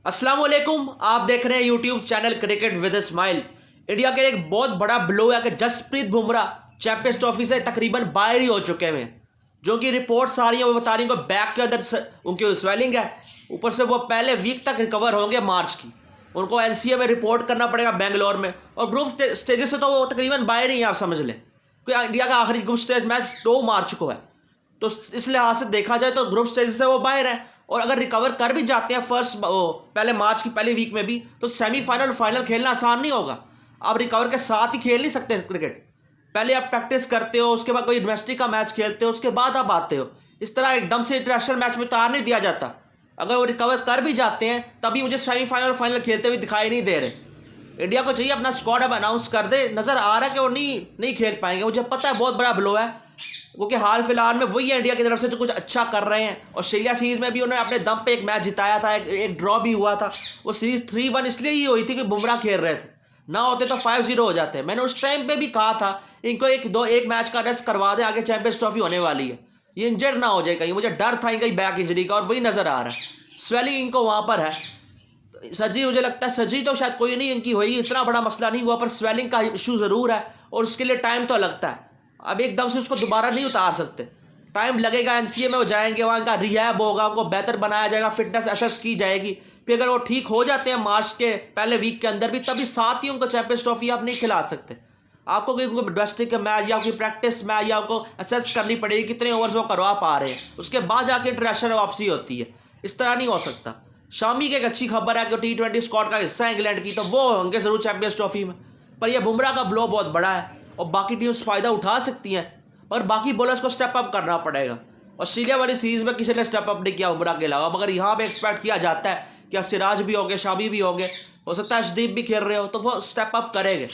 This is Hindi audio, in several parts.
अस्सलाम वालेकुम। आप देख रहे हैं YouTube channel cricket with smile. India के एक बहुत बड़ा ब्लो है कि जसप्रीत बुमराह चैंपियंस ट्रॉफी से तकरीबन बाहर ही हो चुके हैं। जो कि रिपोर्ट्स आ रही हैं वो बता रही हैं कि बैक के अंदर उनकी स्वेलिंग है, ऊपर से वो पहले वीक तक रिकवर होंगे मार्च की। उनको एनसीए में रिपोर्ट करना पड़ेगा बेंगलोर में, और ग्रुप स्टेजेस से तो वो तकरीबन बाहर ही हैं, आप समझ लें। क्योंकि इंडिया का आखिरी ग्रुप स्टेज मैच 2 मार्च को है, तो इस लिहाज से देखा जाए तो ग्रुप स्टेज से वो बाहर है। और अगर रिकवर कर भी जाते हैं पहले मार्च की पहली वीक में भी, तो सेमीफाइनल और फाइनल खेलना आसान नहीं होगा। आप रिकवर के साथ ही खेल नहीं सकते क्रिकेट। पहले आप प्रैक्टिस करते हो, उसके बाद कोई डोमेस्टिक का मैच खेलते हो, उसके बाद आप आते हो। इस तरह एकदम से इंटरनेशनल मैच में उतार नहीं दिया जाता। अगर वो रिकवर कर भी जाते हैं तभी मुझे सेमीफाइनल और फाइनल खेलते हुए दिखाई नहीं दे रहे। इंडिया को चाहिए अपना स्क्वाड अब अनाउंस कर दे। नज़र आ रहा है कि वो नहीं खेल पाएंगे। मुझे पता है बहुत बड़ा ब्लो है, क्योंकि हाल फिलहाल में वही है इंडिया की तरफ से जो कुछ अच्छा कर रहे हैं। ऑस्ट्रेलिया सीरीज में भी उन्होंने अपने दम पे एक मैच जिताया था, एक ड्रॉ भी हुआ था। वो सीरीज 3-1 इसलिए ही हुई थी कि बुमराह खेल रहे थे, ना होते तो 5-0 हो जाते। मैंने उस टाइम पे भी कहा था इनको एक मैच का रेस्ट करवा दे, आगे चैंपियंस ट्रॉफी होने वाली है, ये इंजर्ड ना हो जाए कहीं। मुझे डर था इनका बैक इंजरी का, और वही नज़र आ रहा है। स्वेलिंग इनको वहाँ पर है। सर्जरी मुझे लगता है सर्जरी तो शायद कोई नहीं इनकी हुई, इतना बड़ा मसला नहीं हुआ, पर स्वेलिंग का इशू ज़रूर है और उसके लिए टाइम तो लगता है। अब एकदम से उसको दोबारा नहीं उतार सकते, टाइम लगेगा। एनसीए में वो जाएंगे, वहाँ का रिहैब होगा, उनको बेहतर बनाया जाएगा, फिटनेस असेस की जाएगी। फिर अगर वो ठीक हो जाते हैं मार्च के पहले वीक के अंदर भी, तभी साथ ही उनको चैंपियंस ट्रॉफी आप नहीं खिला सकते। आपको कोई उनको डोमेस्टिक के मैच या कोई प्रैक्टिस मैच या उनको असेस करनी पड़ेगी कितने ओवर्स वो करवा पा रहे हैं, उसके बाद जाके इंटरनेशनल वापसी होती है। इस तरह नहीं हो सकता। शामी की एक अच्छी खबर है कि T20 स्क्वाड का हिस्सा है इंग्लैंड की, तो वो होंगे ज़रूर चैंपियंस ट्रॉफी में। पर यह बुमराह का ब्लो बहुत बड़ा है और बाकी टीम्स फ़ायदा उठा सकती हैं, और बाकी बॉलर्स को स्टेप अप करना पड़ेगा। ऑस्ट्रेलिया वाली सीरीज़ में किसी ने स्टेप अप नहीं किया बुमराह के अलावा, मगर यहाँ पे एक्सपेक्ट किया जाता है कि सिराज भी होंगे, शामी भी होंगे, हो सकता है अर्शदीप भी खेल रहे हो, तो वो स्टेप अप करेंगे।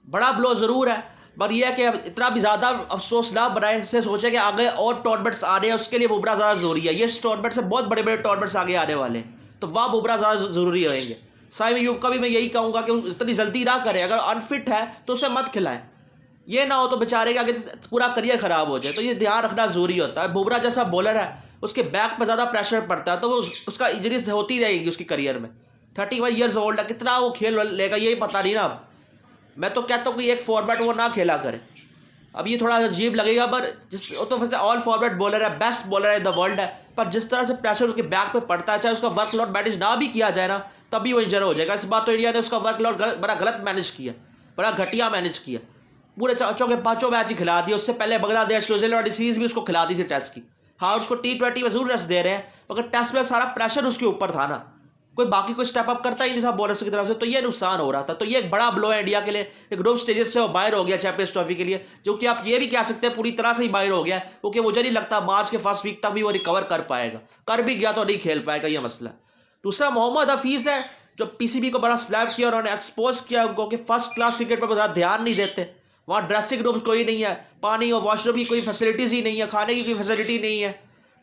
बड़ा ब्लो ज़रूर है, पर यह है कि इतना भी ज़्यादा अफसोस ना बनाए, इससे सोचे कि आगे और टूर्नामेंट्स आ रहे हैं, उसके लिए बुमराह ज़्यादा ज़रूरी है। ये टूर्नामेंट से बहुत बड़े बड़े टूर्नामेंट्स आगे आने वाले हैं, तो वह बुमराह ज़्यादा ज़रूरी रहेंगे। साइम अयूब का भी मैं यही कहूँगा कि इतनी जल्दी ना करें, अगर अनफिट है तो उसे मत खिलाएं। ये ना हो तो बेचारे का आगे पूरा करियर ख़राब हो जाए, तो ये ध्यान रखना ज़रूरी होता है। बुमराह जैसा बॉलर है, उसके बैक पर ज़्यादा प्रेशर पड़ता है, तो वो उसका इंजरीज होती रहेगी उसकी करियर में। 31 ईयर्स ओल्ड है, कितना वो खेल लेगा यही पता नहीं ना। अब मैं तो कहता हूँ कि एक फॉर्मेट वो ना खेला करे। अब ये थोड़ा अजीब लगेगा, पर तो वैसे ऑल फॉर्मेट बॉलर है, बेस्ट बॉलर है इन द वर्ल्ड है, पर जिस तरह से प्रेशर उसके बैक पे पड़ता है, चाहे उसका वर्कलोड मैनेज ना भी किया जाए ना, तभी वो इंजर हो जाएगा। इस बार तो इंडिया ने उसका वर्कलोड बड़ा गलत मैनेज किया, बड़ा घटिया मैनेज किया। पूरे चौके पाँचों मैच ही खिला दिए। उससे पहले बांग्लादेश न्यूजीलैंड वाली सीरीज भी उसको खिला दी थी टेस्ट की। हाँ, उसको T20 में जरूर रेस्ट दे रहे हैं, मगर टेस्ट में सारा प्रेशर उसके ऊपर था ना, कोई स्टेप अप करता ही नहीं था बॉलर्स की तरफ से, तो ये नुकसान हो रहा था। तो ये एक बड़ा ब्लो है इंडिया के लिए। एक ग्रुप स्टेजेस से वो बाहर हो गया चैंपियंस ट्रॉफी के लिए, जो कि आप ये भी कह सकते हैं पूरी तरह से ही बाहर हो गया, क्योंकि मुझे नहीं लगता मार्च के फर्स्ट वीक तक भी वो रिकवर कर पाएगा। कर भी गया तो नहीं खेल पाएगा, ये मसला। दूसरा मोहम्मद हफीज़ है, जो पीसीबी को बड़ा स्लैब किया, उन्होंने एक्सपोज किया उनको कि फर्स्ट क्लास क्रिकेट पर ज़्यादा ध्यान नहीं देते। वहाँ ड्रेसिंग रूम कोई नहीं है, पानी और वॉशरूम की कोई फैसिलिटीज़ ही नहीं है, खाने की कोई फैसिलिटी नहीं है,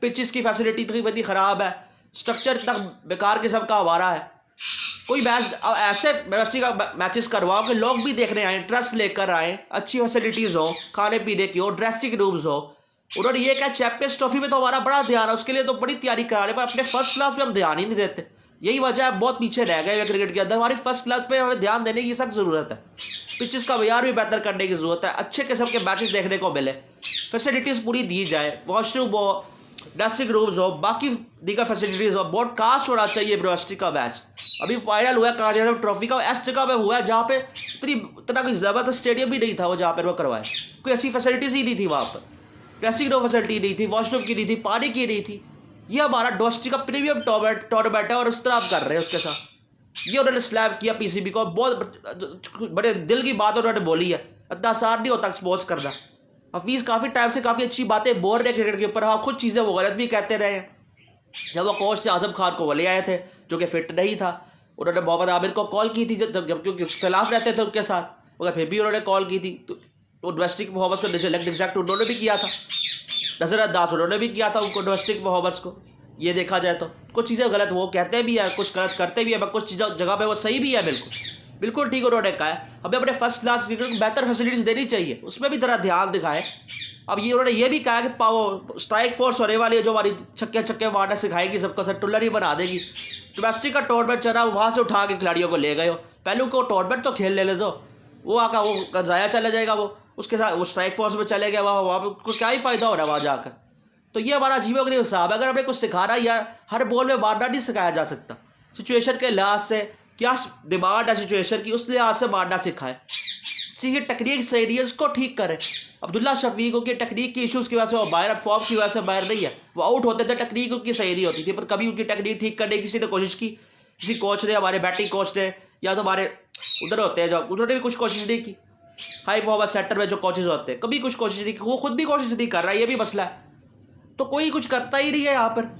पिचेस की फैसिलिटी इतनी ख़राब है, स्ट्रक्चर इतना बेकार किस्म का हमारा है। कोई मैच ऐसे यूनिवर्सिटी का मैचेस करवाओ कि लोग भी देखने आए, इंटरेस्ट लेकर आए, अच्छी फैसिलिटीज़ हो, खाने पीने की हो, ड्रेसिंग रूम्स हो। उन्होंने ये कहा चैंपियंस ट्रॉफी में तो हमारा बड़ा ध्यान है, उसके लिए तो बड़ी तैयारी करा रहे, पर अपने फर्स्ट क्लास पे हम ध्यान ही नहीं देते। यही वजह है, बहुत पीछे रह गए क्रिकेट के अंदर। हमारी फर्स्ट क्लास पे हमें ध्यान देने की सख्त ज़रूरत है। पिचेस का व्यवहार भी बेहतर करने की ज़रूरत है, अच्छे किस्म के मैचेस देखने को मिले, फैसिलिटीज़ पूरी दी जाए, वॉशरूम हो, ड्रेसिंग रूम्स हो, बाकी दीगर फैसिलिटीज़ हो। ब्रॉडकास्ट होना चाहिए यूनिवर्सिटी का मैच। अभी फाइनल हुआ कांग्रेस ट्रॉफी का, ऐसी जगह पे हुआ है जहाँ पे इतना कोई ज़बरदस्त स्टेडियम भी नहीं था, वो जहाँ पर वो करवाए, कोई ऐसी फैसिलिटीज़ ही नहीं थी वहाँ पर। ड्रेसिंग रूम फैसिलिटी नहीं थी, वॉशरूम की नहीं थी, पानी की नहीं थी। ये हमारा यूनिवर्सिटी का प्रीमियम टूर्नामेंट है, और उस तरह आप कर रहे हैं उसके साथ। ये उन्होंने स्लैब किया पीसीबी को, बहुत बड़े दिल की बात उन्होंने बोली है। इतना आसान नहीं होता एक्सपोज करना। हफीज़ काफ़ी टाइम से काफ़ी अच्छी बातें बोल रहे क्रिकेट के ऊपर, हाँ खुद चीज़ें वो गलत भी कहते रहे हैं। जब वो कोच आजम खान को वो ले आए थे, जो कि फिट नहीं था, उन्होंने मोहम्मद आमिर को कॉल की थी, जब क्योंकि खिलाफ रहते थे उनके साथ, मगर फिर भी उन्होंने कॉल की थी। तो डोमेस्टिक परफॉर्मेंस को रिजेक्ट उन्होंने भी किया था, नज़रअंदाज उन्होंने भी किया था उनको डोमेस्टिक परफॉर्मेंस को। ये देखा जाए तो कुछ चीज़ें गलत वो कहते भी है, कुछ गलत करते भी है, कुछ चीज़ों जगह पे वो सही भी है। बिल्कुल ठीक उन्होंने कहा है। हमें अपने फर्स्ट क्लास क्रिकेट को बेहतर फैसिलिटीज़ देनी चाहिए, उसमें भी ज़रा ध्यान दिखाएं। अब ये उन्होंने ये भी कहा कि स्ट्राइक फोर्स होने वाली है, जो हमारी छक्के मारना सिखाएगी, सबको टुल्लर ही बना देगी। डोमेस्टिक का टूर्नामेंट चल रहा, वहाँ से उठा के खिलाड़ियों को ले गए हो। पहले उनको टूर्नामेंट तो खेल ले दो, वो आका वो ज़ाया चला जाएगा, वो उसके साथ वो स्ट्राइक फोर्स में चले गया, वहाँ पर उसको क्या ही फ़ायदा हो रहा है वहाँ जाकर। तो ये हमारा अजीबोगरीब हिसाब है। अगर हमें कुछ सिखा रहा है या हर बॉल में मारना नहीं सिखाया जा सकता, सिचुएशन के लिहाज से क्या डिमांड है सिचुएशन की, उस लिहाज से मारना सिखाए। ये टेक्निक सही है, उसको ठीक करें। अब्दुल्ला शफीक की टेक्निक की इश्यूज़ की वजह से वो बाहर, फॉर्म की वजह से बाहर नहीं है, वो आउट होते थे, टेक्निक उनकी सही नहीं होती थी। पर कभी उनकी टेक्निक ठीक करने की किसी ने कोशिश की, किसी कोच ने, हमारे बैटिंग कोच ने, या तो हमारे उधर होते हैं जो, उन्होंने भी कुछ कोशिश नहीं की। हाई मोहम्मद सेक्टर में जो कोचेज होते हैं, कभी कुछ कोशिश नहीं की, वो खुद भी कोशिश नहीं कर रहा है, ये भी मसला है। तो कोई कुछ करता ही नहीं है यहाँ पर।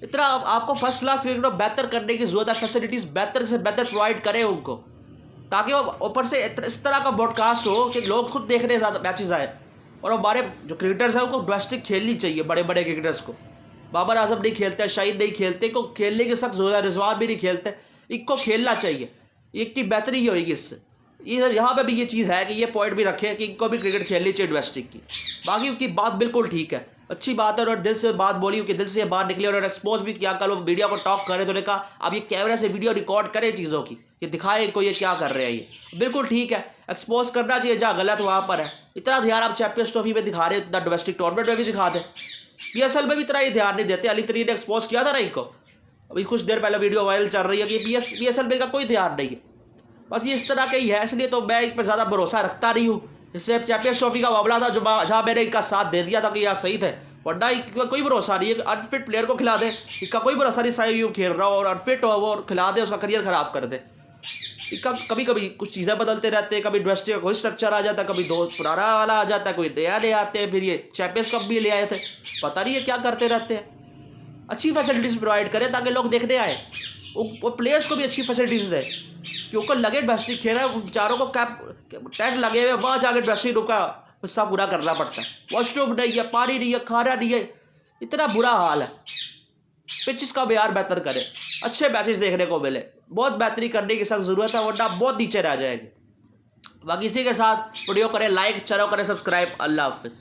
इतना आपको फर्स्ट क्लास क्रिकेट बेहतर करने की जरूरत है, फैसिलिटीज़ बेहतर से बेहतर प्रोवाइड करें उनको, ताकि वो ऊपर से इस तरह का ब्रॉडकास्ट हो कि लोग खुद देखने ज़्यादा मैचेस आए। और हमारे जो क्रिकेटर्स हैं उनको डोमेस्टिक खेलनी चाहिए, बड़े बड़े क्रिकेटर्स को। बाबर आजम नहीं खेलते, शाहीन नहीं खेलते, को खेलने के सख्त जोर है, रिजवान भी नहीं खेलते, इनको खेलना चाहिए, एक की बेहतरी ही होगी इससे। ये यहाँ पे भी ये चीज़ है कि ये पॉइंट भी रखें कि इनको भी क्रिकेट खेलनी चाहिए डोमेस्टिक की। बाकी उनकी बात बिल्कुल ठीक है, अच्छी बात है, और दिल से बात बोली, उनके दिल से बात निकली, और एक्सपोज भी किया। कल वो मीडिया को टॉक करे तो उन्होंने कहा अब ये कैमरे से वीडियो रिकॉर्ड करें चीज़ों की, कि दिखाए को ये क्या कर रहे हैं, ये बिल्कुल ठीक है, एक्सपोज करना चाहिए, जहाँ गलत वहाँ पर है। इतना ध्यान आप चैंपियंस ट्रॉफी में दिखा रहे हैं, इतना डोमेस्टिक टूर्नामेंट में भी दिखा दें। PSL में भी इतना ही ध्यान नहीं देते। अली तरीन ने एक्सपोज किया था ना इनको, अभी कुछ देर पहले वीडियो वायरल चल रही है कि PSL में का कोई ध्यान नहीं है। बस ये इस तरह का ही है, इसलिए तो मैं इस पर ज़्यादा भरोसा रखता नहीं हूँ। जैसे चैंपियंस ट्रॉफी का मामला था, जो जहाँ मैंने इनका साथ दे दिया था कि यहाँ सही थे, वरना इसका कोई भरोसा नहीं है। अनफिट प्लेयर को खिला दे, इसका कोई भरोसा नहीं, सही यूँ खेल रहा हो और अनफिट हो वो खिला दे, उसका करियर ख़राब कर दे। इसका कभी कभी कुछ चीज़ें बदलते रहते हैं, कभी डोमेस्टिक का कोई स्ट्रक्चर आ जाता है, कभी दो पुराना वाला आ जाता है, कोई नया ले आते हैं। फिर ये चैंपियंस कप भी ले आए थे, पता नहीं है क्या करते रहते हैं। अच्छी फैसिलिटीज़ प्रोवाइड करें ताकि लोग देखने आए, वो प्लेयर्स को भी अच्छी फैसिलिटीज़ दें, क्योंकि लगे डोमेस्टिक खेल रहे हैं, बेचारों को कैप टेंट लगे हुए, वहाँ जाकर डोमेस्टिक का हिस्सा पूरा करना पड़ता है। वॉशरूम नहीं है, पानी नहीं है, खाना नहीं है, इतना बुरा हाल है। पिचेस का व्यवहार बेहतर करें, अच्छे मैचेस देखने को मिले, बहुत बेहतरी करने की सख्त ज़रूरत है, वरना बहुत नीचे रह जाएंगे। बाकी इसी के साथ वीडियो करें लाइक, चैनल करें सब्सक्राइब। अल्लाह हाफिज़।